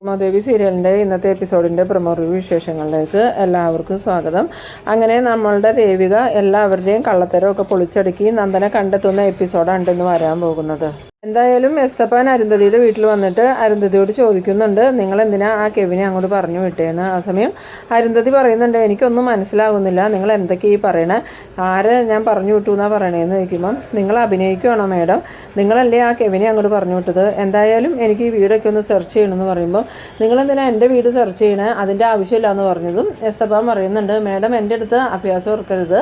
ഉമാദേവി സീരിയലിൻ്റെ ഇന്നത്തെ എപ്പിസോഡിൻ്റെ promo review വിശേഷങ്ങളിലേക്ക് എല്ലാവർക്കും സ്വാഗതം. അങ്ങനെ നമ്മളുടെ ദേവിക എല്ലാവരുടെയും കള്ളത്തരമൊക്കെ പൊളിച്ചടുക്കി നന്ദനെ കണ്ടെത്തുന്ന എപ്പിസോഡാണ് ഇന്ന് വരാൻ പോകുന്നത്. എന്തായാലും എസ്തപ്പാൻ അരുന്ധതിയുടെ വീട്ടിൽ വന്നിട്ട് അരുന്ധതിയോട് ചോദിക്കുന്നുണ്ട്, നിങ്ങൾ എന്തിനാ ആ കെവിനെ അങ്ങോട്ട് പറഞ്ഞു വിട്ടേന്ന്. ആ സമയം അരുന്ധതി പറയുന്നുണ്ട്, എനിക്കൊന്നും മനസ്സിലാകുന്നില്ല, നിങ്ങൾ എന്തൊക്കെയാ ഈ പറയണേ, ആരെ ഞാൻ പറഞ്ഞു വിട്ടു എന്നാ പറയണേന്ന് ചോദിക്കുമ്പം, നിങ്ങൾ അഭിനയിക്കുകയാണോ മാഡം, നിങ്ങളല്ലേ ആ കെവിനെ അങ്ങോട്ട് പറഞ്ഞു വിട്ടത്, എന്തായാലും എനിക്ക് ഈ വീടൊക്കെ ഒന്ന് സെർച്ച് ചെയ്യണമെന്ന് പറയുമ്പോൾ, നിങ്ങളെന്തിനാ എൻ്റെ വീട് സെർച്ച് ചെയ്യണേ, അതിൻ്റെ ആവശ്യമില്ല എന്ന് പറഞ്ഞതും എസ്തപ്പാൻ പറയുന്നുണ്ട്, മാഡം എൻ്റെ അടുത്ത് അഭ്യാസം ഓർക്കരുത്,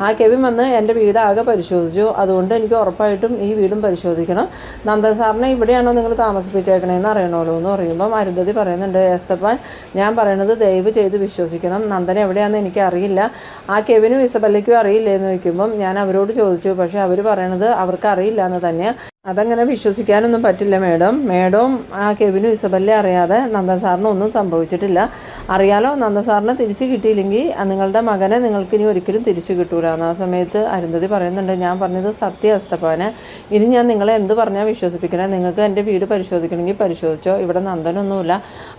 ആ കെവിൻ വന്ന് എൻ്റെ വീട് ആകെ പരിശോധിച്ചു, അതുകൊണ്ട് എനിക്ക് ഉറപ്പായിട്ടും ഈ വീടും പരിശോധിക്കണം, നന്ദൻ സാറിനെ ഇവിടെയാണോ നിങ്ങൾ താമസിപ്പിച്ചേക്കണേന്ന് അറിയണമല്ലോ എന്ന് പറയുമ്പം അരുന്ധതി പറയുന്നുണ്ട്, എസ്തപ്പാൻ ഞാൻ പറയണത് ദയവ് ചെയ്ത് വിശ്വസിക്കണം, നന്ദൻ എവിടെയാണെന്ന് എനിക്ക് അറിയില്ല, ആ കെവിനും ഇസബല്ലയ്ക്കും അറിയില്ലേ എന്ന് ചോദിക്കുമ്പം ഞാൻ അവരോട് ചോദിച്ചു, പക്ഷേ അവർ പറയണത് അവർക്ക് അറിയില്ല എന്ന് തന്നെയാണ്. അതങ്ങനെ വിശ്വസിക്കാനൊന്നും പറ്റില്ല മേഡവും ആ കെവിനും ഇസബല്ലെ അറിയാതെ നന്ദൻ സാറിന് ഒന്നും സംഭവിച്ചിട്ടില്ല, അറിയാലോ, നന്ദൻ സാറിനെ തിരിച്ച് കിട്ടിയില്ലെങ്കിൽ നിങ്ങളുടെ മകനെ നിങ്ങൾക്ക് ഇനി ഒരിക്കലും തിരിച്ചു കിട്ടൂല എന്ന്. ആ സമയത്ത് അരുന്ധതി പറയുന്നുണ്ട്, ഞാൻ പറഞ്ഞത് സത്യ എസ്തപ്പാനെ, ഇനി ഞാൻ നിങ്ങളെ എന്ത് പറഞ്ഞാൽ വിശ്വസിപ്പിക്കണേ, നിങ്ങൾക്ക് എൻ്റെ വീട് പരിശോധിക്കണമെങ്കിൽ പരിശോധിച്ചോ, ഇവിടെ നന്ദനൊന്നുമില്ല,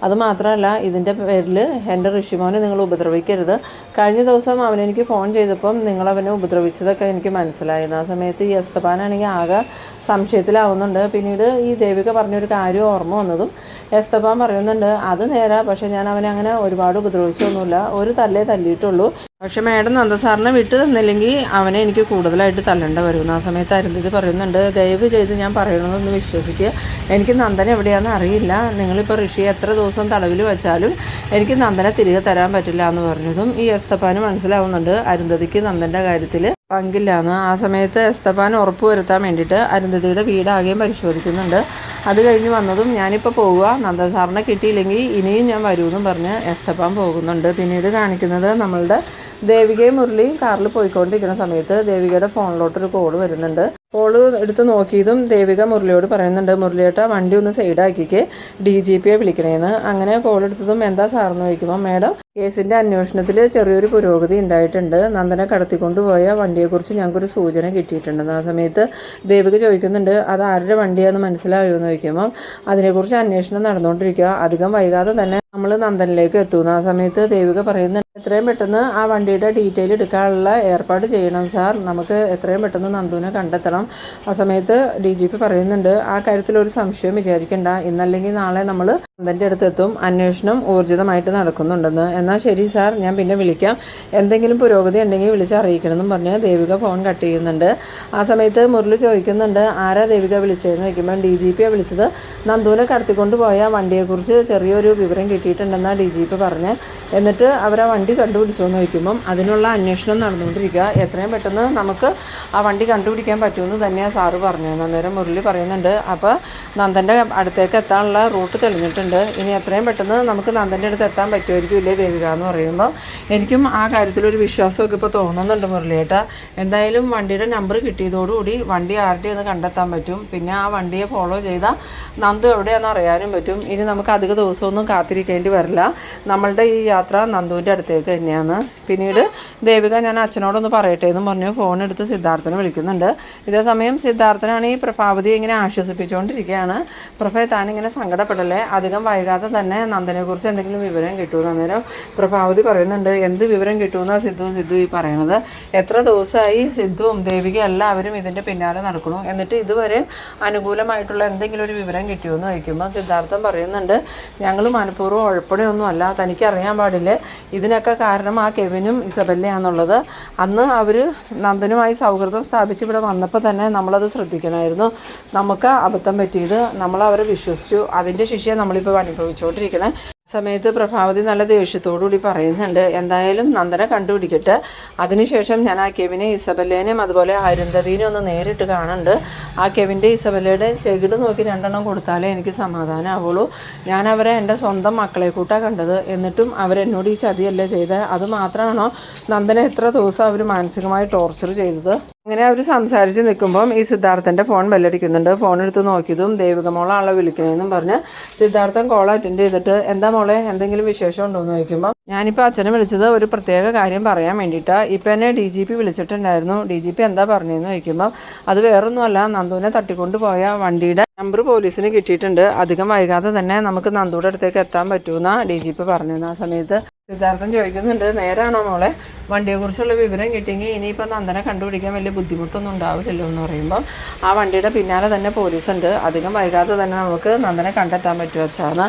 അതുമാത്രമല്ല ഇതിൻ്റെ പേരിൽ എൻ്റെ ഋഷിമോനെ നിങ്ങൾ ഉപദ്രവിക്കരുത്, കഴിഞ്ഞ ദിവസം അവനെനിക്ക് ഫോൺ ചെയ്തപ്പം നിങ്ങളവനെ ഉപദ്രവിച്ചതൊക്കെ എനിക്ക് മനസ്സിലായിരുന്നു. ആ സമയത്ത് ഈ എസ്തപ്പാനാണെങ്കിൽ ആകെ സംശയത്തിലാവുന്നുണ്ട്. പിന്നീട് ഈ ദേവിക പറഞ്ഞൊരു കാര്യം ഓർമ്മ വന്നതും എസ്തപ്പാൻ പറയുന്നുണ്ട്, അത് നേരാ, പക്ഷെ ഞാൻ അവനെ അങ്ങനെ ഒരുപാട് ഉപദ്രവിച്ചൊന്നുമില്ല, ഒരു തല്ലേ തല്ലിയിട്ടുള്ളൂ, പക്ഷെ മാഡം നന്ദസാറിനെ വിട്ട് തന്നില്ലെങ്കിൽ അവനെ എനിക്ക് കൂടുതലായിട്ട് തല്ലേണ്ട വരുന്നു. ആ സമയത്ത് അരുന്ധതി പറയുന്നുണ്ട്, ദയവ് ചെയ്ത് ഞാൻ പറയണമെന്നൊന്ന് വിശ്വസിക്കുക, എനിക്ക് നന്ദൻ എവിടെയാണെന്ന് അറിയില്ല, നിങ്ങളിപ്പോൾ ഋഷിയെ എത്ര ദിവസം തടവിൽ വെച്ചാലും എനിക്ക് നന്ദനെ തിരികെ തരാൻ പറ്റില്ല എന്ന് പറഞ്ഞതും ഈ എസ്തപ്പാന് മനസ്സിലാവുന്നുണ്ട് അരുന്ധതിക്ക് നന്ദൻ്റെ കാര്യത്തിൽ പങ്കില്ലാന്ന്. ആ സമയത്ത് എസ്തപ്പാൻ ഉറപ്പ് വരുത്താൻ വേണ്ടിയിട്ട് അരുന്ധതിയുടെ വീടാകെയും പരിശോധിക്കുന്നുണ്ട്. അത് കഴിഞ്ഞ് വന്നതും ഞാനിപ്പോൾ പോവുക, നന്ദൻ സാറിനെ കിട്ടിയില്ലെങ്കിൽ ഇനിയും ഞാൻ വരുമെന്നും പറഞ്ഞ് എസ്തപ്പാൻ പോകുന്നുണ്ട്. പിന്നീട് കാണിക്കുന്നത് നമ്മളുടെ ദേവികയും മുരളിയും കാറിൽ പോയിക്കൊണ്ടിരിക്കുന്ന സമയത്ത് ദേവികയുടെ ഫോണിലോട്ടൊരു കോൾ വരുന്നുണ്ട്. കോള് എടുത്ത് നോക്കിയതും ദേവിക മുരളിയോട് പറയുന്നുണ്ട്, മുരളിയേട്ടാ വണ്ടി ഒന്ന് സൈഡാക്കിക്ക്, DGPയെ വിളിക്കണേന്ന്. അങ്ങനെ കോൾ എടുത്തതും എന്താ സാറെന്ന് ചോദിക്കുമ്പോൾ, മാഡം കേസിൻ്റെ അന്വേഷണത്തിൽ ചെറിയൊരു പുരോഗതി ഉണ്ടായിട്ടുണ്ട്, നന്ദനെ കടത്തിക്കൊണ്ടുപോയ വണ്ടിയെക്കുറിച്ച് ഞങ്ങൾക്കൊരു സൂചന കിട്ടിയിട്ടുണ്ടെന്ന്. ആ സമയത്ത് ദേവിക ചോദിക്കുന്നുണ്ട്, അത് ആരുടെ വണ്ടിയാണെന്ന് മനസ്സിലായോ എന്ന് ചോദിക്കുമ്പോൾ, അതിനെക്കുറിച്ച് അന്വേഷണം നടന്നുകൊണ്ടിരിക്കുക, അധികം വൈകാതെ തന്നെ നമ്മൾ നന്ദനിലേക്ക് എത്തുന്നു. ആ സമയത്ത് ദേവിക പറയുന്നുണ്ട്, എത്രയും പെട്ടെന്ന് ആ വണ്ടിയുടെ ഡീറ്റെയിൽ എടുക്കാനുള്ള ഏർപ്പാട് ചെയ്യണം സാർ, നമുക്ക് എത്രയും പെട്ടെന്ന് നന്ദുവിനെ കണ്ടെത്തണം. ആ സമയത്ത് DGP പറയുന്നുണ്ട്, ആ കാര്യത്തിൽ ഒരു സംശയം വിചാരിക്കേണ്ട, ഇന്നല്ലെങ്കിൽ നാളെ നമ്മൾ നന്ദൻ്റെ അടുത്തെത്തും, അന്വേഷണം ഊർജിതമായിട്ട് നടക്കുന്നുണ്ടെന്ന്. എന്നാൽ ശരി സാർ, ഞാൻ പിന്നെ വിളിക്കാം, എന്തെങ്കിലും പുരോഗതി ഉണ്ടെങ്കിൽ വിളിച്ച് അറിയിക്കണമെന്നും പറഞ്ഞ് ദേവിക ഫോൺ കട്ട് ചെയ്യുന്നുണ്ട്. ആ സമയത്ത് മുരളി ചോദിക്കുന്നുണ്ട്, ആരാ ദേവിക വിളിച്ചതെന്ന് ചോദിക്കുമ്പോൾ DGPയെ വിളിച്ചത് നന്ദുവിനെ കടത്തിക്കൊണ്ട് പോയ വണ്ടിയെക്കുറിച്ച് ചെറിയൊരു വിവരം കിട്ടിയിട്ടുണ്ടെന്നാണ് DGP പറഞ്ഞ്, എന്നിട്ട് അവരാ വണ്ടി കണ്ടുപിടിച്ചോന്ന് ചോദിക്കുമ്പം അതിനുള്ള അന്വേഷണം നടന്നുകൊണ്ടിരിക്കുക, എത്രയും പെട്ടെന്ന് നമുക്ക് ആ വണ്ടി കണ്ടുപിടിക്കാൻ പറ്റുമെന്ന് തന്നെയാണ് സാറ് പറഞ്ഞത്. അന്നേരം മുരളി പറയുന്നുണ്ട്, അപ്പോൾ നന്ദൻ്റെ അടുത്തേക്ക് എത്താനുള്ള റൂട്ട് തെളിഞ്ഞിട്ടുണ്ട്, ഇനി എത്രയും പെട്ടെന്ന് നമുക്ക് നന്ദൻ്റെ അടുത്ത് എത്താൻ പറ്റുമായിരിക്കും ഇല്ലേ ദേവിക എന്ന് പറയുമ്പോൾ എനിക്കും ആ കാര്യത്തിലൊരു വിശ്വാസമൊക്കെ ഇപ്പോൾ തോന്നുന്നുണ്ട് മുരളിയേട്ടാ. എന്തായാലും വണ്ടിയുടെ നമ്പർ കിട്ടിയതോടുകൂടി വണ്ടി ആരുടെയെന്ന് കണ്ടെത്താൻ പറ്റും, പിന്നെ ആ വണ്ടിയെ ഫോളോ ചെയ്താൽ നന്ദു എവിടെയാണെന്ന് അറിയാനും പറ്റും. ഇനി നമുക്ക് അധിക ദിവസമൊന്നും കാത്തിരിക്കേണ്ടി വരില്ല, നമ്മളുടെ ഈ യാത്ര നന്ദുവിൻ്റെ അടുത്തേക്ക് തന്നെയാണ്. പിന്നീട് ദേവിക ഞാൻ അച്ഛനോടൊന്ന് പറയട്ടെ എന്നും പറഞ്ഞു ഫോൺ എടുത്ത് സിദ്ധാർത്ഥനെ വിളിക്കുന്നുണ്ട്. ഇതേ സമയം സിദ്ധാർത്ഥനാണ് ഈ പ്രഭാവതിയെ ഇങ്ങനെ ആശ്വസിപ്പിച്ചുകൊണ്ടിരിക്കുകയാണ്, പ്രഭയെ താനിങ്ങനെ സങ്കടപ്പെടല്ലേ, അധികം വൈകാതെ തന്നെ നന്ദനെക്കുറിച്ച് എന്തെങ്കിലും വിവരം കിട്ടുമെന്ന്. അന്നേരം പ്രഭാവതി പറയുന്നുണ്ട്, എന്ത് വിവരം കിട്ടുമെന്നാണ് സിദ്ധു ഈ പറയണത്, എത്ര ദിവസമായി സിദ്ധുവും ദേവികയും എല്ലാവരും ഇതിൻ്റെ പിന്നാലെ നടക്കണു, എന്നിട്ട് ഇതുവരെ അനുകൂലമായിട്ടുള്ള എന്തെങ്കിലും ഒരു വിവരം കിട്ടിയോന്ന് ചോദിക്കുമ്പോൾ സിദ്ധാർത്ഥൻ പറയുന്നുണ്ട്, ഞങ്ങൾ മനഃപൂർവ്വം ഉഴപ്പണയൊന്നും അല്ല, തനിക്കറിയാൻ പാടില്ലേ ഇതിനൊക്കെ കാരണം ആ കെവിനും ഇസബല്ലയാണെന്നുള്ളത്, അന്ന് അവർ നന്ദനുമായി സൗഹൃദം സ്ഥാപിച്ച് ഇവിടെ വന്നപ്പോൾ തന്നെ നമ്മളത് ശ്രദ്ധിക്കണമായിരുന്നു, നമുക്ക് അബദ്ധം പറ്റിയത്, നമ്മൾ അവരെ വിശ്വസിച്ചു, അതിൻ്റെ ശിക്ഷയെ നമ്മളിപ്പോൾ അനുഭവിച്ചുകൊണ്ടിരിക്കുന്നത്. സമയത്ത് പ്രഭാവതി നല്ല ദേഷ്യത്തോടുകൂടി പറയുന്നുണ്ട്, എന്തായാലും നന്ദനെ കണ്ടുപിടിക്കട്ടെ, അതിനുശേഷം ഞാൻ ആ കെവിനെ ഇസബല്ലേനെയും അതുപോലെ അരുന്ധതിനെയും ഒന്ന് നേരിട്ട് കാണുന്നുണ്ട്, ആ കെവിൻ്റെ ഇസബല്ലയുടെ ചെകിട് നോക്കി 2 കൊടുത്താലേ എനിക്ക് സമാധാനമാവുള്ളൂ, ഞാൻ അവരെ എൻ്റെ സ്വന്തം മക്കളെ കൂട്ടാണ് കണ്ടത്, എന്നിട്ടും അവരെന്നോട് ഈ ചതിയല്ലേ ചെയ്തത്, അതുമാത്രമാണോ നന്ദനെ എത്ര ദിവസം അവർ മാനസികമായി ടോർച്ചർ ചെയ്തത്, അങ്ങനെ അവർ സംസാരിച്ച് നിൽക്കുമ്പം ഈ സിദ്ധാർത്ഥൻ്റെ ഫോൺ ബെല്ലടിക്കുന്നുണ്ട്. ഫോൺ എടുത്ത് നോക്കിയതും ദേവിക മോളെ ആളെ വിളിക്കണമെന്നും പറഞ്ഞ് സിദ്ധാർത്ഥൻ കോൾ അറ്റൻഡ് ചെയ്തിട്ട് എന്താ മോളെ എന്തെങ്കിലും വിശേഷം ഉണ്ടോ എന്ന് ചോദിക്കുമ്പോൾ ഞാനിപ്പോൾ അച്ഛനെ വിളിച്ചത് ഒരു പ്രത്യേക കാര്യം പറയാൻ വേണ്ടിയിട്ടാണ്. ഇപ്പം എന്നെ DGP വിളിച്ചിട്ടുണ്ടായിരുന്നു. DGP എന്താ പറഞ്ഞതെന്ന് ചോദിക്കുമ്പോൾ അത് വേറൊന്നുമല്ല, നന്ദുവിനെ തട്ടിക്കൊണ്ട് പോയ വണ്ടിയുടെ നമ്പർ പോലീസിന് കിട്ടിയിട്ടുണ്ട്. അധികം വൈകാതെ തന്നെ നമുക്ക് നന്ദുയുടെ അടുത്തേക്ക് എത്താൻ പറ്റുമെന്നാണ് DGP പറഞ്ഞിരുന്നു. ആ സമയത്ത് സിദ്ധാർത്ഥൻ ചോദിക്കുന്നുണ്ട് നേരാണോ മോളെ, വണ്ടിയെക്കുറിച്ചുള്ള വിവരം കിട്ടിയെങ്കിൽ ഇനിയിപ്പോൾ നന്ദനെ കണ്ടുപിടിക്കാൻ വലിയ ബുദ്ധിമുട്ടൊന്നും ഉണ്ടാവില്ലല്ലോ എന്ന് പറയുമ്പം ആ വണ്ടിയുടെ പിന്നാലെ തന്നെ പോലീസുണ്ട്, അധികം വൈകാതെ തന്നെ നമുക്ക് നന്ദനെ കണ്ടെത്താൻ പറ്റുമോ അച്ഛാന്ന്.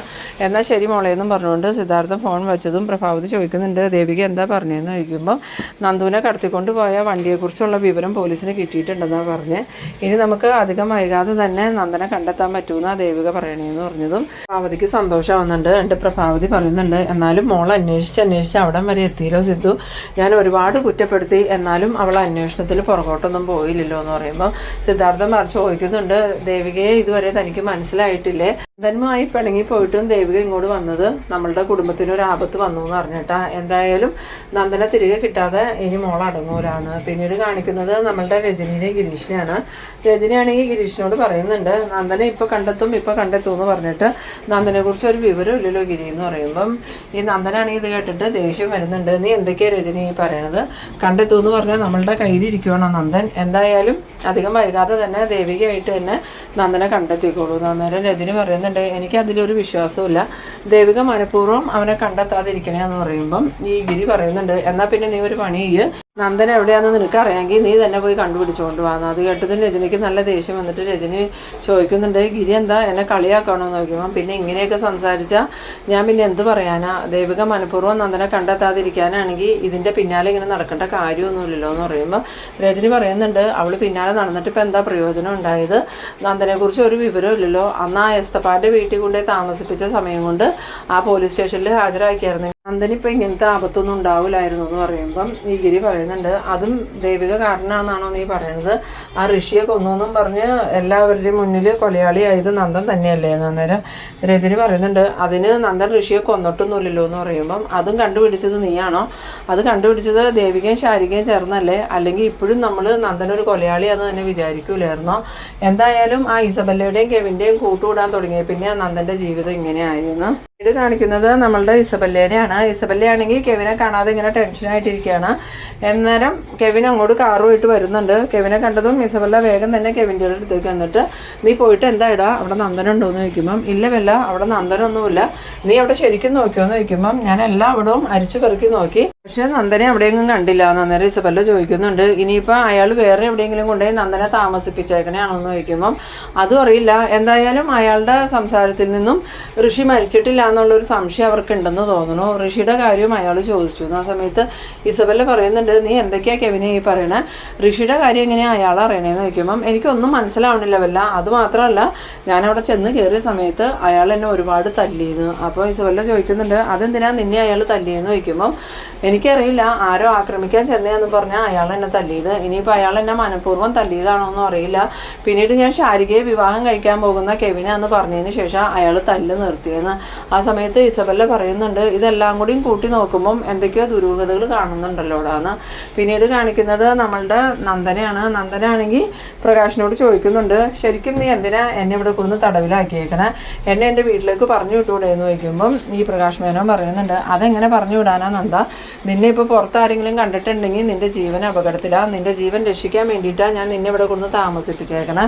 എന്നാൽ ശരി മോളെന്നും പറഞ്ഞുകൊണ്ട് സിദ്ധാർത്ഥൻ ഫോൺ വെച്ചതും പ്രഭാവതി ചോദിക്കുന്നുണ്ട് ദേവിക എന്താ പറഞ്ഞതെന്ന് ചോദിക്കുമ്പോൾ നന്ദുവിനെ കടത്തിക്കൊണ്ട് പോയ വണ്ടിയെക്കുറിച്ചുള്ള വിവരം പോലീസിന് കിട്ടിയിട്ടുണ്ടെന്നാണ് പറഞ്ഞ്. ഇനി നമുക്ക് അധികം വൈകാതെ തന്നെ നന്ദനെ കണ്ടെത്താൻ പറ്റുമെന്നാണ് ദേവിക പറയണേന്ന് പറഞ്ഞതും പ്രഭാവതിക്ക് സന്തോഷമാവുന്നുണ്ട്. എൻ്റെ പ്രഭാവതി പറയുന്നുണ്ട് എന്നാലും മോൾ അന്വേഷിച്ച് അവിടം വരെ എത്തിയില്ലോ സിദ്ധു, ഞാൻ ഒരുപാട് കുറ്റപ്പെടുത്തി, എന്നാലും അവൾ അന്വേഷണത്തിൽ പുറകോട്ടൊന്നും പോയില്ലല്ലോ എന്ന് പറയുമ്പോൾ സിദ്ധാർത്ഥൻ ചോദിക്കുന്നുണ്ട് ദേവികയെ ഇതുവരെ തനിക്ക് മനസ്സിലായിട്ടില്ലേ, നന്ദനുമായി പിണങ്ങി പോയിട്ടും ദേവിക ഇങ്ങോട്ട് വന്നത് നമ്മളുടെ കുടുംബത്തിനൊരു ആപത്ത് വന്നു എന്ന് പറഞ്ഞിട്ടാ. എന്തായാലും നന്ദനെ തിരികെ കിട്ടാതെ ഇനി മോൾ അടങ്ങൂരാണ്. പിന്നീട് കാണിക്കുന്നത് നമ്മളുടെ രജനീനെ ഗിരീഷിനെയാണ്. രജനിയാണെങ്കിൽ ഗിരീഷിനോട് പറയുന്നുണ്ട് നന്ദനെ ഇപ്പോൾ കണ്ടെത്തും എന്ന് പറഞ്ഞിട്ട് നന്ദനെ കുറിച്ച് ഒരു വിവരം ഇല്ലല്ലോ ഗിരി എന്ന് പറയുമ്പം ഈ നന്ദനാണെങ്കിൽ ഇത് കേട്ടിട്ട് ദേഷ്യം വരുന്നുണ്ട്. നീ എന്തൊക്കെയാണ് രജനി പറയണത്, കണ്ടെത്തുമെന്ന് പറഞ്ഞാൽ നമ്മളുടെ കയ്യിലിരിക്കുവാണോ നന്ദൻ, എന്തായാലും അധികം വൈകാതെ തന്നെ ദേവികയായിട്ട് തന്നെ നന്ദനെ കണ്ടെത്തിക്കോളൂ. അന്നേരം രജനി പറയുന്നുണ്ട് എനിക്കതിലൊരു വിശ്വാസമില്ല, ദേവിക മനഃപൂർവ്വം അവനെ കണ്ടെത്താതിരിക്കണേ എന്ന് പറയുമ്പം ഈ ഗിരി പറയുന്നുണ്ട് എന്നാൽ പിന്നെ നീ ഒരു പണി ചെയ്യ്, നന്ദൻ എവിടെയാണെന്ന് നിനക്ക് അറിയാമെങ്കിൽ നീ തന്നെ പോയി കണ്ടുപിടിച്ചുകൊണ്ട് വന്നു. അത് കേട്ടതിന് രജനിക്ക് നല്ല ദേഷ്യം വന്നിട്ട് രജനി ചോദിക്കുന്നുണ്ട് ഗിരി എന്താ എന്നെ കളിയാക്കണമെന്ന് നോക്കുമ്പോൾ പിന്നെ ഇങ്ങനെയൊക്കെ സംസാരിച്ചാൽ ഞാൻ പിന്നെ എന്ത് പറയാനാ, ദേവിക മനഃപൂർവ്വം നന്ദനെ കണ്ടെത്താതിരിക്കാനാണെങ്കിൽ ഇതിൻ്റെ പിന്നാലെ ഇങ്ങനെ നടക്കേണ്ട കാര്യമൊന്നുമില്ലല്ലോ എന്ന് പറയുമ്പോൾ രജനി പറയുന്നുണ്ട് അവൾ പിന്നാലെ നടന്നിട്ട് ഇപ്പം എന്താ പ്രയോജനം ഉണ്ടായത്, നന്ദനെക്കുറിച്ച് ഒരു വിവരം ഇല്ലല്ലോ, അന്ന് ആ എസ്തപ്പാൻ്റെ വീട്ടിൽ കൊണ്ടുപോയി താമസിപ്പിച്ച സമയം കൊണ്ട് ആ പോലീസ് സ്റ്റേഷനിൽ ഹാജരാക്കിയായിരുന്നു, നന്ദനിപ്പോൾ ഇങ്ങനത്തെ ആപത്തൊന്നും ഉണ്ടാവില്ലായിരുന്നു എന്ന് പറയുമ്പം ഈ ഗിരി പറയുന്നുണ്ട് അതും ദേവിക കാരണമാണെന്നാണോ നീ പറയണത്, ആ ഋഷിയെ കൊന്നെന്നും പറഞ്ഞ് എല്ലാവരുടെയും മുന്നിൽ കൊലയാളിയായത് നന്ദൻ തന്നെയല്ലേ എന്ന്. അന്നേരം രജനി പറയുന്നുണ്ട് അതിന് നന്ദൻ ഋഷിയെ കൊന്നിട്ടൊന്നുമില്ലല്ലോ എന്ന് പറയുമ്പം അതും കണ്ടുപിടിച്ചത് നീയാണോ, അത് കണ്ടുപിടിച്ചത് ദേവികയും ശാരികയും ചേർന്നല്ലേ, അല്ലെങ്കിൽ ഇപ്പോഴും നമ്മൾ നന്ദനൊരു കൊലയാളിയാണെന്ന് തന്നെ വിചാരിക്കൂലായിരുന്നോ. എന്തായാലും ആ ഇസബല്ലയുടെയും കെവിൻ്റെയും കൂട്ടുകൂടാൻ തുടങ്ങിയ പിന്നെ ആ നന്ദൻ്റെ ജീവിതം ഇങ്ങനെയായിരുന്നു. ഇത് കാണിക്കുന്നത് നമ്മളുടെ ഇസബല്ലേനെയാണ്. ഇസബല്ലയാണെങ്കിൽ കെവിനെ കാണാതെ ഇങ്ങനെ ടെൻഷനായിട്ടിരിക്കുകയാണ്. അന്നേരം കെവിൻ അങ്ങോട്ട് കാറുമായിട്ട് വരുന്നുണ്ട്. കെവിനെ കണ്ടതും ഇസബല്ല വേഗം തന്നെ കെവിൻ്റെ അടുത്തേക്ക് വന്നിട്ട് നീ പോയിട്ട് എന്താ ഇടാ അവിടെ നന്ദനുണ്ടോ എന്ന് ചോദിക്കുമ്പം ഇല്ല വല്ല അവിടെ നന്ദനൊന്നുമില്ല, നീ അവിടെ ശരിക്കും നോക്കിയോന്ന് ചോദിക്കുമ്പം ഞാൻ എല്ലാവിടവും അരിച്ചു പെറുക്കി നോക്കി, പക്ഷെ നന്ദനെ എവിടെയെങ്കിലും കണ്ടില്ല. അന്നേരം ഇസബല്ല ചോദിക്കുന്നുണ്ട് ഇനിയിപ്പോൾ അയാൾ വേറെ എവിടെയെങ്കിലും കൊണ്ടുപോയി നന്ദനെ താമസിപ്പിച്ചേക്കണേയാണോ എന്ന് ചോദിക്കുമ്പം അതും അറിയില്ല, എന്തായാലും അയാളുടെ സംസാരത്തിൽ നിന്നും ഋഷി മരിച്ചിട്ടില്ല എന്നുള്ളൊരു സംശയം അവർക്കുണ്ടെന്ന് തോന്നുന്നു. ഋഷിയുടെ കാര്യവും അയാൾ ചോദിച്ചു. ആ സമയത്ത് ഇസബല്ല പറയുന്നുണ്ട് നീ എന്തൊക്കെയാ കെവിനെ ഈ പറയണേ, ഋഷിയുടെ കാര്യം എങ്ങനെയാണ് അയാൾ അറിയണേന്ന് ചോദിക്കുമ്പം എനിക്കൊന്നും മനസ്സിലാവണില്ല വല്ല, അതുമാത്രമല്ല ഞാനവിടെ ചെന്ന് കയറിയ സമയത്ത് അയാൾ എന്നെ ഒരുപാട് തല്ലിയെന്ന്. അപ്പോൾ ഇസബല്ല ചോദിക്കുന്നുണ്ട് അതെന്തിനാ നിന്നെ അയാൾ തല്ലിയെന്ന് ചോദിക്കുമ്പം എനിക്കറിയില്ല, ആരോ ആക്രമിക്കാൻ ചെന്നതെന്ന് പറഞ്ഞാൽ അയാൾ എന്നെ തല്ലിയത്, ഇനിയിപ്പോൾ അയാൾ എന്നെ മനഃപൂർവ്വം തല്ലിയതാണോ എന്നും അറിയില്ല, പിന്നീട് ഞാൻ ശാരികയെ വിവാഹം കഴിക്കാൻ പോകുന്ന കെവിനാന്ന് പറഞ്ഞതിന് ശേഷം അയാൾ തല്ല് നിർത്തിയെന്ന്. ആ സമയത്ത് ഇസബല്ല പറയുന്നുണ്ട് ഇതെല്ലാം കൂടിയും കൂട്ടി നോക്കുമ്പം എന്തൊക്കെയോ ദുരൂഹതകൾ കാണുന്നുണ്ടല്ലോടാന്ന്. പിന്നീട് കാണിക്കുന്നത് നമ്മളുടെ നന്ദനയാണ്. നന്ദനാണെങ്കിൽ പ്രകാശിനോട് ചോദിക്കുന്നുണ്ട് ശരിക്കും നീ എന്തിനാ എന്നെ ഇവിടെ കൊണ്ടുവന്ന് തടവിലാക്കിയേക്കണേ, എന്നെ എൻ്റെ വീട്ടിലേക്ക് പറഞ്ഞു വിട്ടുകൂടെ എന്ന് ചോദിക്കുമ്പം ഈ പ്രകാശ് മേനോൻ പറയുന്നുണ്ട് അതെങ്ങനെ പറഞ്ഞു വിടാനാ നന്ദ, നിന്നെ ഇപ്പോൾ പുറത്താരെങ്കിലും കണ്ടിട്ടുണ്ടെങ്കിൽ നിൻ്റെ ജീവൻ അപകടത്തിലാണ്, നിൻ്റെ ജീവൻ രക്ഷിക്കാൻ വേണ്ടിയിട്ടാണ് ഞാൻ നിന്നെ ഇവിടെ കൊണ്ടുവന്ന് താമസിപ്പിച്ചേക്കണേ,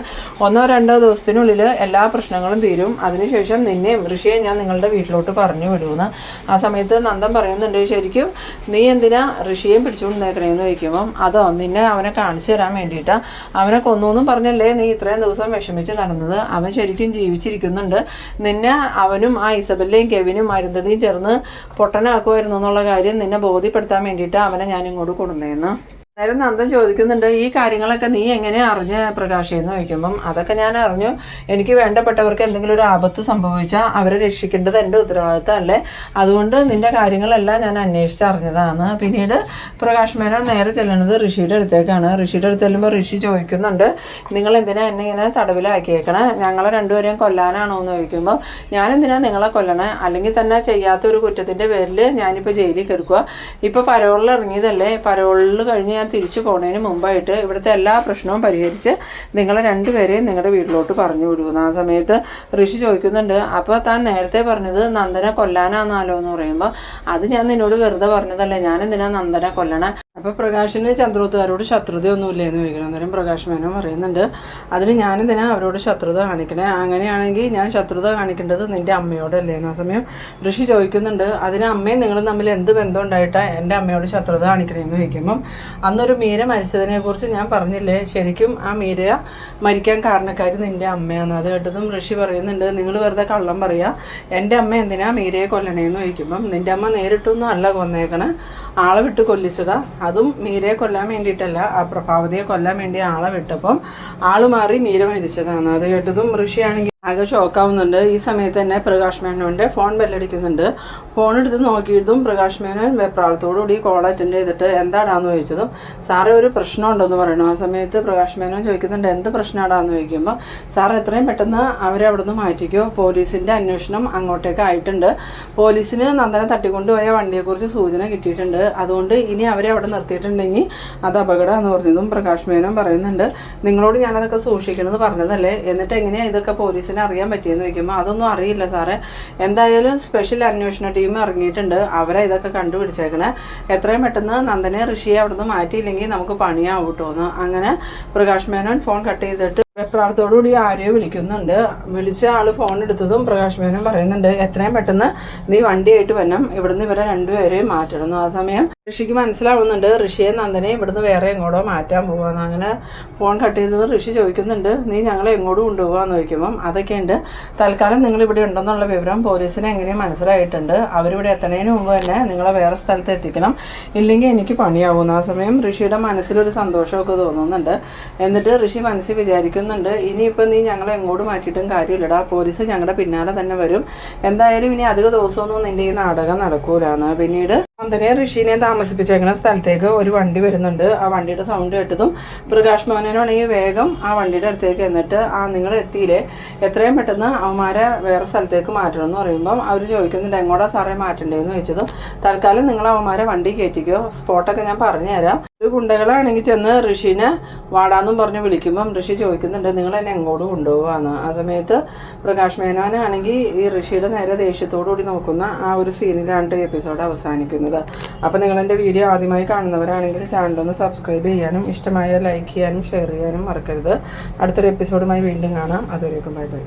1-2 ദിവസത്തിനുള്ളിൽ എല്ലാ പ്രശ്നങ്ങളും തീരും, അതിനുശേഷം നിന്നെയും ഋഷിയെ ഞാൻ നിങ്ങളുടെ വീട്ടിലോട്ട് പറഞ്ഞു വിടുമെന്ന്. ആ സമയത്ത് നന്ദൻ പറയുന്നുണ്ട് ശരിക്കും നീ എന്തിനാ ഋഷിയെയും പിടിച്ചുകൊണ്ടേക്കണേന്ന് ചോദിക്കുമ്പം അതോ നിന്നെ അവനെ കാണിച്ചു തരാൻ വേണ്ടിയിട്ടാണ്, അവനെ കൊന്നൂന്നും പറഞ്ഞല്ലേ നീ ഇത്രയും ദിവസം വിഷമിച്ച് നടന്നത്, അവൻ ശരിക്കും ജീവിച്ചിരിക്കുന്നുണ്ട്, നിന്നെ അവനും ആ ഇസബല്ലയും കെവിനും അരുന്ധതിയും ചേർന്ന് പൊട്ടനാക്കുമായിരുന്നു എന്നുള്ള കാര്യം നിന്നെ ബോധ്യപ്പെടുത്താൻ വേണ്ടിയിട്ടാണ് അവനെ ഞാൻ ഇങ്ങോട്ട് കൊണ്ടുവന്നേന്ന്. നേരം നന്ദൻ ചോദിക്കുന്നുണ്ട് ഈ കാര്യങ്ങളൊക്കെ നീ എങ്ങനെ അറിഞ്ഞ പ്രകാശെന്ന് ചോദിക്കുമ്പം അതൊക്കെ ഞാൻ അറിഞ്ഞു, എനിക്ക് വേണ്ടപ്പെട്ടവർക്ക് എന്തെങ്കിലും ഒരു ആപത്ത് സംഭവിച്ചാൽ അവരെ രക്ഷിക്കേണ്ടത് എൻ്റെ ഉത്തരവാദിത്തം അല്ലേ, അതുകൊണ്ട് നിൻ്റെ കാര്യങ്ങളെല്ലാം ഞാൻ അന്വേഷിച്ചറിഞ്ഞതാണ്. പിന്നീട് പ്രകാശ് മേനോൻ നേരെ ചെല്ലുന്നത് ഋഷിയുടെ അടുത്തേക്കാണ്. ഋഷിയുടെ അടുത്ത് ചെല്ലുമ്പോൾ ഋഷി ചോദിക്കുന്നുണ്ട് നിങ്ങൾ എന്തിനാ എന്നെ ഇങ്ങനെ തടവിലാക്കിയേക്കണേ, ഞങ്ങളെ രണ്ടുപേരെയും കൊല്ലാനാണോ എന്ന് ചോദിക്കുമ്പോൾ ഞാൻ എന്തിനാ നിങ്ങളെ കൊല്ലണേ, അല്ലെങ്കിൽ തന്നെ ചെയ്യാത്തൊരു കുറ്റത്തിൻ്റെ പേരിൽ ഞാനിപ്പോൾ ജയിലിൽ കിടക്കുക, ഇപ്പോൾ പരോളിൽ ഇറങ്ങിയതല്ലേ, പരോളിൽ കഴിഞ്ഞ് ഞാൻ തിരിച്ചു പോകുന്നതിന് മുമ്പായിട്ട് ഇവിടുത്തെ എല്ലാ പ്രശ്നവും പരിഹരിച്ച് നിങ്ങളെ രണ്ടുപേരെയും നിങ്ങളുടെ വീട്ടിലോട്ട് പറഞ്ഞു വിടുന്നു. ആ സമയത്ത് ഋഷി ചോദിക്കുന്നുണ്ട്, അപ്പോൾ താൻ നേരത്തെ പറഞ്ഞത് നന്ദനെ കൊല്ലാനാന്നാലോ എന്ന് പറയുമ്പോൾ, അത് ഞാൻ നിന്നോട് വെറുതെ പറഞ്ഞതല്ലേ, ഞാൻ എന്തിനാ നന്ദനെ കൊല്ലണേ? അപ്പോൾ പ്രകാശിന് ചന്ദ്രോത്തുകാരോട് ശത്രുതയൊന്നുമില്ലേ എന്ന് ചോദിക്കണം. അന്നേരം പ്രകാശ് മേനോൻ പറയുന്നുണ്ട്, അതിന് ഞാനെന്തിനാ അവരോട് ശത്രുത കാണിക്കണേ? അങ്ങനെയാണെങ്കിൽ ഞാൻ ശത്രുത കാണിക്കേണ്ടത് നിൻ്റെ അമ്മയോടല്ലേ എന്ന്. ആ സമയം ഋഷി ചോദിക്കുന്നുണ്ട്, അതിന് അമ്മയും നിങ്ങളും തമ്മിൽ എന്ത് ബന്ധം ഉണ്ടായിട്ടാണ് എൻ്റെ അമ്മയോട് ശത്രുത കാണിക്കണേന്ന് ചോദിക്കുമ്പം, അന്നൊരു മീര മരിച്ചതിനെക്കുറിച്ച് ഞാൻ പറഞ്ഞില്ലേ, ശരിക്കും ആ മീര മരിക്കാൻ കാരണക്കാരി നിൻ്റെ അമ്മയാണ്. അത് കേട്ടതും ഋഷി പറയുന്നുണ്ട്, നിങ്ങൾ വെറുതെ കള്ളം പറയുക, എൻ്റെ അമ്മ എന്തിനാ മീരയെ കൊല്ലണേന്ന് ചോദിക്കുമ്പം, നിൻ്റെ അമ്മ നേരിട്ടൊന്നും അല്ല കൊന്നേക്കണേ, ആളെ വിട്ട് കൊല്ലിച്ചതാ. അതും മീരയെ കൊല്ലാൻ വേണ്ടിയിട്ടല്ല, ആ പ്രഭാവതിയെ കൊല്ലാൻ വേണ്ടി ആളെ വിട്ടപ്പം ആള് മാറി മീര മരിച്ചതാണ്. അത് കേട്ടതും ഋഷിയാണെങ്കിൽ ആകെ ഷോക്കാവുന്നുണ്ട്. ഈ സമയത്ത് തന്നെ പ്രകാശ് മേനോൻ്റെ ഫോൺ ബെല്ലടിക്കുന്നുണ്ട്. ഫോൺ എടുത്ത് നോക്കിയതും പ്രകാശ് മേനോൻ വെപ്രാളത്തോടുകൂടി കോൾ അറ്റൻഡ് ചെയ്തിട്ട് എന്താടാന്ന് ചോദിച്ചതും, സാറേ ഒരു പ്രശ്നം ഉണ്ടെന്ന് പറയണം. ആ സമയത്ത് പ്രകാശ് മേനോൻ ചോദിക്കുന്നുണ്ട്, എന്ത് പ്രശ്നമാടാന്ന് ചോദിക്കുമ്പോൾ, സാർ എത്രയും പെട്ടെന്ന് അവരെ അവിടെ നിന്ന് മാറ്റിക്കോ, പോലീസിൻ്റെ അന്വേഷണം അങ്ങോട്ടേക്ക് ആയിട്ടുണ്ട്, പോലീസിന് നന്ദനെ തട്ടിക്കൊണ്ടുപോയ വണ്ടിയെക്കുറിച്ച് സൂചന കിട്ടിയിട്ടുണ്ട്, അതുകൊണ്ട് ഇനി അവരെ അവിടെ നിർത്തിയിട്ടുണ്ടെങ്കിൽ അത് അപകടമാണെന്ന് പറഞ്ഞതും പ്രകാശ് മേനോൻ പറയുന്നുണ്ട്, നിങ്ങളോട് ഞാനതൊക്കെ സൂക്ഷിക്കണമെന്ന് പറഞ്ഞതല്ലേ, എന്നിട്ട് എങ്ങനെയാണ് ഇതൊക്കെ പോലീസിന് അറിയാൻ പറ്റിയെന്ന് ചോദിക്കുമ്പോൾ, അതൊന്നും അറിയില്ല സാറേ, എന്തായാലും സ്പെഷ്യൽ അന്വേഷണ ടീം ഇറങ്ങിയിട്ടുണ്ട്, അവരെ ഇതൊക്കെ കണ്ടുപിടിച്ചേക്കണേ, എത്രയും പെട്ടെന്ന് നന്ദനെ ഋഷിയെ അവിടെ നിന്ന് മാറ്റിയില്ലെങ്കിൽ നമുക്ക് പണിയാവും കേട്ടോന്ന്. അങ്ങനെ പ്രകാശ് മേനോൻ ഫോൺ കട്ട് ചെയ്തിട്ട് വെപ്രാളത്തോടുകൂടി ആരെയോ വിളിക്കുന്നുണ്ട്. വിളിച്ച ആൾ ഫോൺ എടുത്തതും പ്രകാശ് മേനോൻ പറയുന്നുണ്ട്, എത്രയും പെട്ടെന്ന് നീ വണ്ടിയായിട്ട് വരണം, ഇവിടുന്ന് ഇവരെ രണ്ടുപേരെയും മാറ്റണം. ആ സമയം ഋഷിക്ക് മനസ്സിലാവുന്നുണ്ട് ഋഷിയെ നന്ദനെ ഇവിടുന്ന് വേറെ എങ്ങോട്ടോ മാറ്റാൻ പോവാന്ന്. അങ്ങനെ ഫോൺ കട്ട് ചെയ്തത് ഋഷി ചോദിക്കുന്നുണ്ട്, നീ ഞങ്ങളെ എങ്ങോട്ട് കൊണ്ടുപോകാന്ന് ചോദിക്കുമ്പം, അതൊക്കെയുണ്ട്, തൽക്കാലം നിങ്ങൾ ഇവിടെ ഉണ്ടെന്നുള്ള വിവരം പോലീസിനെ എങ്ങനെയും മനസ്സിലായിട്ടുണ്ട്, അവരിവിടെ എത്തുന്നതിന് മുമ്പ് തന്നെ നിങ്ങളെ വേറെ സ്ഥലത്ത് എത്തിക്കണം, ഇല്ലെങ്കിൽ എനിക്ക് പണിയാവുന്നു. ആ സമയം ഋഷിയുടെ മനസ്സിലൊരു സന്തോഷമൊക്കെ തോന്നുന്നുണ്ട്. എന്നിട്ട് ഋഷി മനസ്സിൽ വിചാരിക്കുന്നുണ്ട്, ഇനിയിപ്പോൾ നീ ഞങ്ങളെ എങ്ങോട്ട് മാറ്റിയിട്ടും കാര്യമില്ലടാ, പോലീസ് ഞങ്ങളുടെ പിന്നാലെ തന്നെ വരും, എന്തായാലും ഇനി അധിക ദിവസമൊന്നും നിൻ്റെ ഈ നാടകം നടക്കൂലെന്ന്. പിന്നീട് നന്ദനെ ഋഷിനെ താമസിപ്പിച്ചേക്കുന്ന സ്ഥലത്തേക്ക് ഒരു വണ്ടി വരുന്നുണ്ട്. ആ വണ്ടിയുടെ സൗണ്ട് കേട്ടതും പ്രകാശ് മോഹനാണെങ്കിൽ വേഗം ആ വണ്ടിയുടെ അടുത്തേക്ക് എന്നിട്ട്, നിങ്ങൾ എത്തിയില്ലേ, എത്രയും പെട്ടെന്ന് അവന്മാരെ വേറെ സ്ഥലത്തേക്ക് മാറ്റണം എന്ന് പറയുമ്പം അവർ ചോദിക്കുന്നുണ്ട്, എങ്ങോട്ടാ സാറേ മാറ്റേണ്ടതെന്ന് ചോദിച്ചതും, തൽക്കാലം നിങ്ങൾ അവന്മാരെ വണ്ടി കയറ്റിക്കോ, സ്പോട്ടൊക്കെ ഞാൻ പറഞ്ഞുതരാം. ഒരു ഗുണ്ടകളാണെങ്കിൽ ചെന്ന് ഋഷിനെ വാടാന്നും പറഞ്ഞ് വിളിക്കുമ്പം ഋഷി ചോദിക്കുന്നുണ്ട്, നിങ്ങൾ എന്നെ എങ്ങോട്ട് കൊണ്ടുപോകാന്ന്. ആ സമയത്ത് പ്രകാശ് മേനോനാണെങ്കിൽ ഈ ഋഷിയുടെ നേരെ ദേഷ്യത്തോടു കൂടി നോക്കുന്ന ആ ഒരു സീനിലാണ് എപ്പിസോഡ് അവസാനിക്കുന്നത്. അപ്പോൾ നിങ്ങളെൻ്റെ വീഡിയോ ആദ്യമായി കാണുന്നവരാണെങ്കിൽ ചാനലൊന്ന് സബ്സ്ക്രൈബ് ചെയ്യാനും ഇഷ്ടമായ ലൈക്ക് ചെയ്യാനും ഷെയർ ചെയ്യാനും മറക്കരുത്. അടുത്തൊരു എപ്പിസോഡുമായി വീണ്ടും കാണാം. അതുവരേക്കും ബൈ ബൈ.